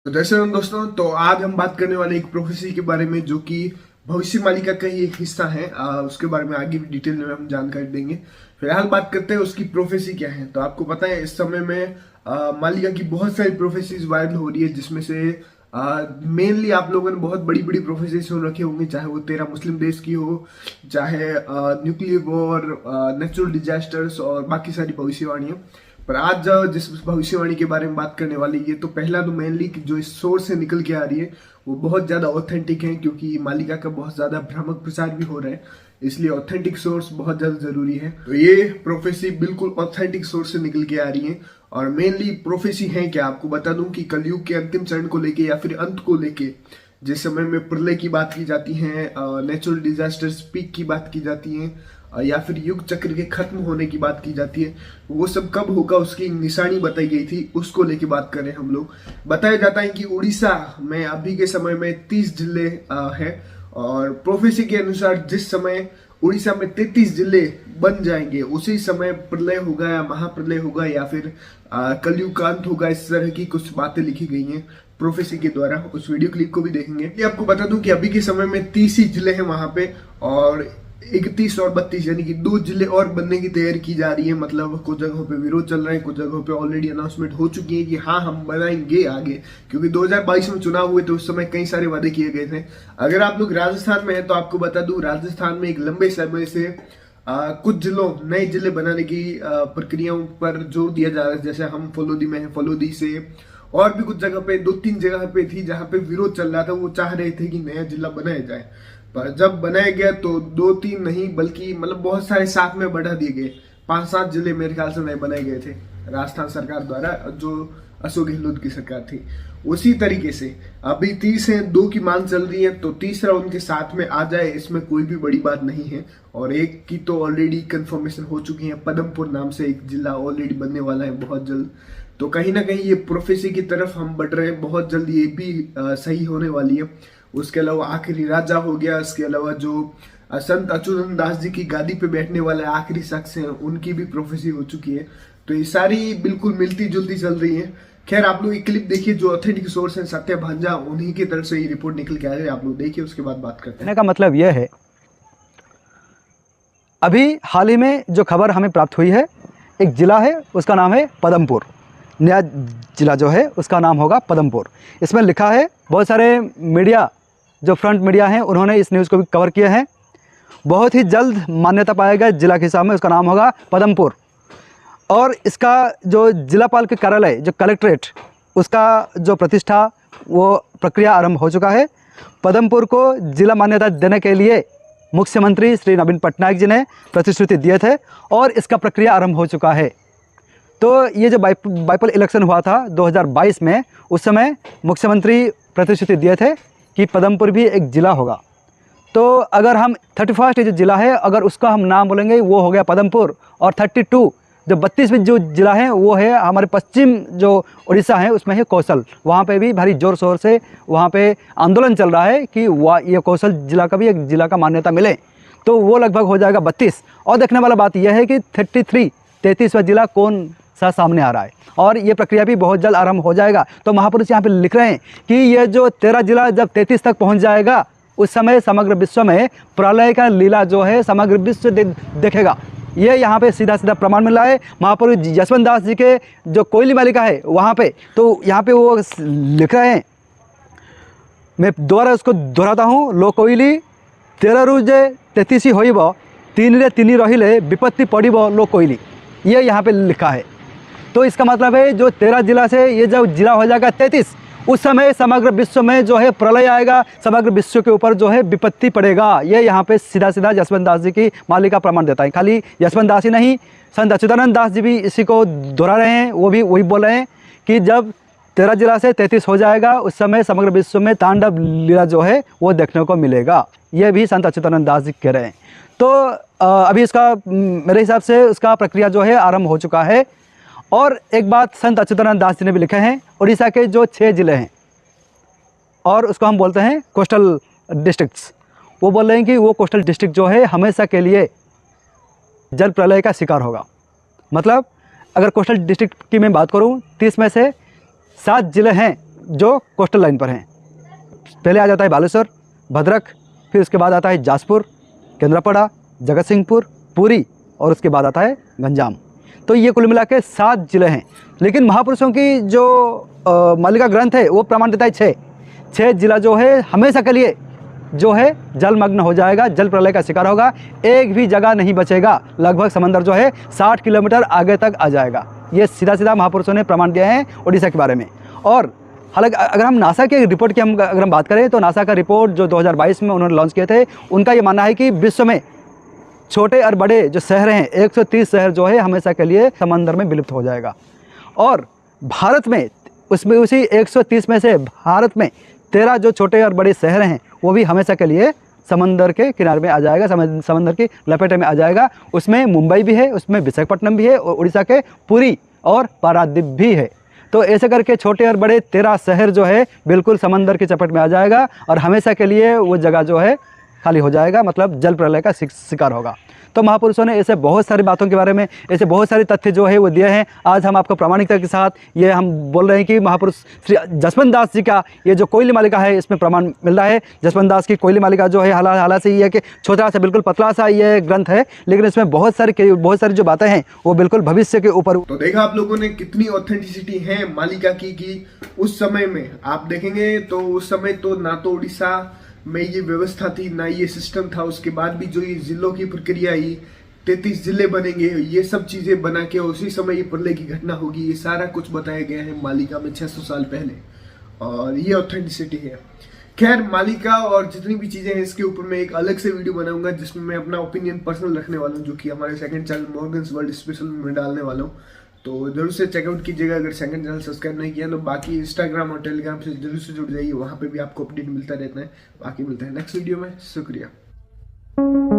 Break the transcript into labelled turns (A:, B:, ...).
A: तो जैसे दोस्तों, तो आज हम बात करने वाले एक प्रोफेसी के बारे में जो कि भविष्यवाणी का ही एक हिस्सा है। उसके बारे में आगे भी डिटेल में हम जानकारी देंगे। फिलहाल बात करते हैं उसकी प्रोफेसी क्या है। तो आपको पता है इस समय में मालिका की बहुत सारी प्रोफेसीज वायरल हो रही है, जिसमें से मेनली आप लोगों ने बहुत बड़ी बड़ी प्रोफेसीज सुन रखे होंगे, चाहे वो 13 मुस्लिम देश की हो, चाहे न्यूक्लियर वॉर, नेचुरल डिजास्टर्स और बाकी सारी भविष्यवाणियां। पर आज जिस भविष्यवाणी के बारे में बात करने वाली है, तो पहला तो मेनली जो इस सोर्स से निकल के आ रही है वो बहुत ज्यादा ऑथेंटिक है, क्योंकि मालिका का बहुत ज्यादा भ्रामक प्रचार भी हो रहा है, इसलिए ऑथेंटिक सोर्स बहुत ज्यादा जरूरी है। तो ये प्रोफेसी बिल्कुल ऑथेंटिक सोर्स से निकल के आ रही है। और मेनली प्रोफेसी है क्या, आपको बता दूं कि कलयुग के अंतिम चरण को लेके या फिर अंत को लेके, जिस समय में प्रलय की बात की जाती है, नेचुरल डिजास्टर्स पीक की बात की जाती है, या फिर युग चक्र के खत्म होने की बात की जाती है, वो सब कब होगा उसकी निशानी बताई गई थी, उसको लेके बात करें हम लोग। बताया जाता है कि उड़ीसा में अभी के समय में 30 जिले हैं, और प्रोफेसी के अनुसार जिस समय उड़ीसा में 33 जिले बन जाएंगे उसी समय प्रलय होगा या महाप्रलय होगा या फिर कलयुग का अंत होगा। इस तरह की कुछ बातें लिखी गई हैं प्रोफेसी के द्वारा। उस वीडियो क्लिप को भी देखेंगे। ये आपको बता दूं कि अभी के समय में 30 ही जिले हैं वहां पे, और 31 और 32 यानी कि 2 जिले और बनने की तैयारी की जा रही है। मतलब कुछ जगहों पे विरोध चल रहा है, कुछ जगहों पे ऑलरेडी अनाउंसमेंट हो चुकी है कि हाँ हम बनाएंगे आगे, क्योंकि 2022 में चुनाव हुए तो उस समय कई सारे वादे किए गए थे। अगर आप लोग राजस्थान में हैं तो आपको बता दूं, राजस्थान में एक लंबे समय से कुछ जिलों नए जिले बनाने की प्रक्रियाओं पर जोर दिया जा रहा है। जैसे हम फलोदी में है, फलोदी से और भी कुछ जगह पे 2-3 जगह पे थी जहां पे विरोध चल रहा था, वो चाह रहे थे कि नया जिला बनाया जाए। पर जब बनाया गया तो 2-3 नहीं बल्कि मतलब बहुत सारे साथ में बढ़ा दिए गए। 5-7 जिले मेरे ख्याल से नए बनाए गए थे राजस्थान सरकार द्वारा, जो अशोक गहलोत की सरकार थी। उसी तरीके से अभी 30 है, 2 की मांग चल रही है, तो तीसरा उनके साथ में आ जाए इसमें कोई भी बड़ी बात नहीं है। और एक की तो ऑलरेडी कंफर्मेशन हो चुकी है, पदमपुर नाम से एक जिला ऑलरेडी बनने वाला है बहुत जल्द। तो कहीं ना कहीं ये प्रोफेसी की तरफ हम बढ़ रहे हैं, बहुत जल्द ये भी सही होने वाली है। उसके अलावा आखिरी राजा हो गया, इसके अलावा जो संत अच्युतन दास जी की गादी पे बैठने वाले आखिरी शख्स हैं, उनकी भी प्रोफेसी हो चुकी है। तो ये सारी बिल्कुल मिलती जुलती चल रही है। खैर आप लोग एक क्लिप देखिए, जो ऑथेंटिक सोर्स है सत्य भांजा, उन्हीं की तरफ से ये रिपोर्ट निकल के आ रही है। आप लोग देखिए, उसके बाद बात करते हैं।
B: का मतलब यह है, अभी हाल ही में जो खबर हमें प्राप्त हुई है, एक ज़िला है उसका नाम है पदमपुर। नया ज़िला जो है उसका नाम होगा पदमपुर। इसमें लिखा है, बहुत सारे मीडिया जो फ्रंट मीडिया हैं उन्होंने इस न्यूज़ को भी कवर किया है। बहुत ही जल्द मान्यता पाएगा जिला के हिसाब में, उसका नाम होगा पदमपुर। और इसका जो जिलापाल के कार्यालय, जो कलेक्ट्रेट, उसका जो प्रतिष्ठा, वो प्रक्रिया आरंभ हो चुका है। पदमपुर को जिला मान्यता देने के लिए मुख्यमंत्री श्री नवीन पटनायक जी ने प्रतिश्रुति दिए थे और इसका प्रक्रिया आरंभ हो चुका है। तो ये जो बाईपोल इलेक्शन हुआ था 2022 में, उस समय मुख्यमंत्री प्रतिश्रुति दिए थे कि पदमपुर भी एक ज़िला होगा। तो अगर हम 31 ये जो ज़िला है, अगर उसका हम नाम बोलेंगे, वो हो गया पदमपुर। और 32 जो 32 में जो ज़िला है वो है हमारे पश्चिम जो उड़ीसा है, उसमें है कौशल। वहाँ पे भी भारी ज़ोर शोर से वहाँ पे आंदोलन चल रहा है कि ये कौशल ज़िला का भी एक ज़िला का मान्यता मिले। तो वो लगभग हो जाएगा 32। और देखने वाला बात यह है कि 33वां ज़िला कौन सा सामने आ रहा है, और ये प्रक्रिया भी बहुत जल्द आरंभ हो जाएगा। तो महापुरुष यहाँ पे लिख रहे हैं कि ये जो 13 जिला जब 33 तक पहुँच जाएगा, उस समय समग्र विश्व में प्रलय का लीला जो है समग्र विश्व देखेगा। ये यहाँ पे सीधा सीधा प्रमाण मिल रहा है महापुरुष यशवंत दास जी के जो कोयली मालिका है वहाँ पे। तो यहाँ पे वो लिख रहे हैं, मैं दोबारा उसको दोहराता हूँ, लो कोयली 13 रुजे 33 होइब, 3 रे 3 रहिले विपत्ति पड़िब लो कोयली। ये यहाँ पे लिखा है। तो इसका मतलब है जो 13 जिला से ये जब जिला हो जाएगा 33, उस समय समग्र विश्व में जो है प्रलय आएगा, समग्र विश्व के ऊपर जो है विपत्ति पड़ेगा। ये यहाँ पे सीधा सीधा यशवंत दास जी की मालिका प्रमाण देता है। खाली यशवंत दास ही नहीं, संत अच्युतानंद दास जी भी इसी को दोहरा रहे हैं। वो भी वही बोल रहे हैं कि जब 13 जिला से 33 हो जाएगा, उस समय समग्र विश्व में तांडव लीला जो है वो देखने को मिलेगा। ये भी संत अच्युतानंद दास जी कह रहे हैं। तो अभी इसका मेरे हिसाब से उसका प्रक्रिया जो है आरंभ हो चुका है। और एक बात संत अच्युतानंद दास जी ने भी लिखे हैं, उड़ीसा के जो 6 जिले हैं और उसको हम बोलते हैं कोस्टल डिस्ट्रिक्ट्स, वो बोल रहे हैं कि वो कोस्टल डिस्ट्रिक्ट जो है हमेशा के लिए जल प्रलय का शिकार होगा। मतलब अगर कोस्टल डिस्ट्रिक्ट की मैं बात करूं, 30 में से 7 जिले हैं जो कोस्टल लाइन पर हैं। पहले आ जाता है बालेश्वर, भद्रक, फिर उसके बाद आता है जाजपुर, केंद्रापड़ा, जगत सिंहपुर, पुरी और उसके बाद आता है गंजाम। तो ये कुल मिला के 7 ज़िले हैं। लेकिन महापुरुषों की जो मालिका ग्रंथ है वो प्रमाण देता है 6 ज़िला जो है हमेशा के लिए जो है जलमग्न हो जाएगा, जल प्रलय का शिकार होगा, एक भी जगह नहीं बचेगा। लगभग समंदर जो है 60 किलोमीटर आगे तक आ जाएगा। ये सीधा सीधा महापुरुषों ने प्रमाण दिया है उड़ीसा के बारे में। और हालांकि अगर हम नासा के रिपोर्ट की अगर हम बात करें तो नासा का रिपोर्ट जो 2022 में उन्होंने लॉन्च किए थे, उनका ये मानना है कि विश्व में छोटे और बड़े जो शहर हैं 130 शहर जो है हमेशा के लिए समंदर में विलुप्त हो जाएगा। और भारत में उसमें उसी 130 में से भारत में 13 जो छोटे और बड़े शहर हैं वो भी हमेशा के लिए समंदर के किनारे में आ जाएगा, समंदर की लपेटे में आ जाएगा। उसमें मुंबई भी है, उसमें विशाखापट्टनम भी है और उड़ीसा के पुरी और पारादीप भी है। तो ऐसे करके छोटे और बड़े 13 शहर जो है बिल्कुल समंदर की चपेट में आ जाएगा और हमेशा के लिए वो जगह जो है खाली हो जाएगा, मतलब जल प्रलय का शिकार होगा। तो महापुरुषों ने ऐसे बहुत सारी बातों के बारे में, ऐसे बहुत सारे तथ्य जो है वो दिए हैं। आज हम आपको प्रामाणिकता के साथ ये हम बोल रहे हैं कि महापुरुष श्री जसवंत दास जी का ये जो कोयली मालिका है इसमें प्रमाण मिल रहा है। जसवंत दास की कोयली मालिका जो है हालांकि ये है कि छोटा सा बिल्कुल पतला सा ये ग्रंथ है, लेकिन इसमें बहुत सारी जो बातें हैं वो बिल्कुल भविष्य के ऊपर।
A: तो देखा आप लोगों ने कितनी ऑथेंटिसिटी है मालिका की कि उस समय में आप देखेंगे तो उस समय तो ना तो उड़ीसा में ये व्यवस्था थी ना ये सिस्टम था। उसके बाद भी जो ये जिलों की प्रक्रिया आई, 33 जिले बनेंगे, ये सब चीजें बना के उसी समय ये प्रलय की घटना होगी, ये सारा कुछ बताया गया है मालिका में 600 साल पहले। और ये ऑथेंटिसिटी है। खैर, मालिका और जितनी भी चीजें हैं इसके ऊपर मैं एक अलग से वीडियो बनाऊंगा जिसमें मैं अपना ओपिनियन पर्सनल रखने वाला हूँ, जो कि हमारे second channel Morgan's world special में डालने वाला हूँ। तो जरूर से चेकआउट कीजिएगा अगर सेकंड चैनल सब्सक्राइब नहीं किया तो। बाकी इंस्टाग्राम और टेलीग्राम से जरूर से जुड़ जाइए, वहाँ पे भी आपको अपडेट मिलता रहता है। बाकी मिलता है नेक्स्ट वीडियो में। शुक्रिया।